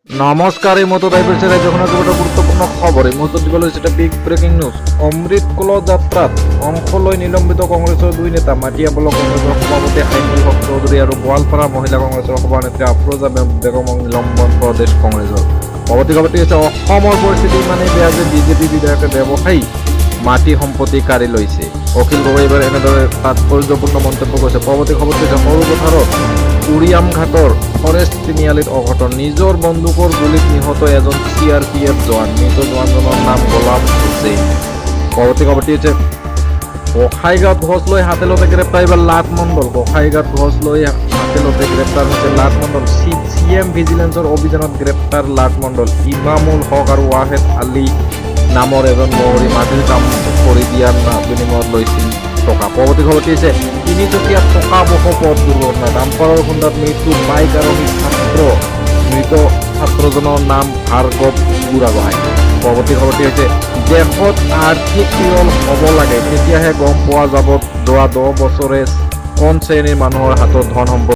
নমস্কাৰ, এই মুহূৰ্তত আহি পৰিছে ৰাজ্যখনৰ কেইবাটাও গুৰুত্বপূৰ্ণ খবৰ। এই মুহূৰ্তত দিবলৈ হৈছে এটা বিগ ব্ৰেকিং নিউজ। অমৃত কলহ যাত্ৰাত অংশ লৈ নিলম্বিত কংগ্ৰেছৰ দুই নেতা মাটিয়াবলক কংগ্ৰেছৰ সভাপতি আইনুল হক চৌধুৰী আৰু গোৱালপাৰা মহিলা কংগ্ৰেছৰ সভানেত্ৰী আফৰোজা বেগমক নিলম্বন প্ৰদেশ কংগ্ৰেছৰ। পৰৱৰ্তী খবৰটি হৈছে অসমৰ পৰিস্থিতি ইমানেই বেয়া যে বিজেপি বিধায়কে ব্যৱসায়ী মাটি সম্পত্তি কাঢ়ি লৈছে। অখিল গগৈ এইবাৰ এনেদৰে তাৎপৰ্যপূৰ্ণ মন্তব্য কৰিছে। পৰৱৰ্তী খবৰটি হৈছে সৰু পথাৰত উৰিয়াম ঘাটৰ ফৰেষ্ট তিনিআলিত অঘটন। নিজৰ বন্দুকৰ গুলীত নিহত এজন CRPF জোৱান। মৃত জোৱানজনৰ নাম গোলাম হুছেইন। পৰৱৰ্তী খবৰটি হৈছে গোসাইগাঁৱত গছ লৈ হাতেলতে গ্ৰেপ্তাৰ এইবাৰ লাট মণ্ডল। গোসাইগাঁৱত গছ লৈ হাতেলতে গ্ৰেপ্তাৰ হৈছে লাট মণ্ডল। CM ভিজিলেন্সৰ অভিযানত গ্ৰেপ্তাৰ লাট মণ্ডল। ইমামুল হক আৰু ৱাহেদ আলী নামৰ এজন মহৰী মাটিৰ কাম কৰি দিয়াৰ বিনিময়ত লৈছিল টকা। পৰৱৰ্তী খবৰটি হৈছে তিনিচকীয়া টকাবহ পথ দুৰ্ঘটনা। ডাম্পাৰৰ খুন্দাত মৃত্যু বাইক আৰোহী ছাত্ৰ। মৃত ছাত্ৰজনৰ নাম ভাৰ্গৱ বুঢ়াগোহাঁই। পৰৱৰ্তী খবৰটি হৈছে দেশত আৰ্থিক পিয়ল হ'ব লাগে, তেতিয়াহে গম পোৱা যাব যোৱা 10 বছৰে কোন শ্ৰেণীৰ মানুহৰ হাতত ধন সম্পদ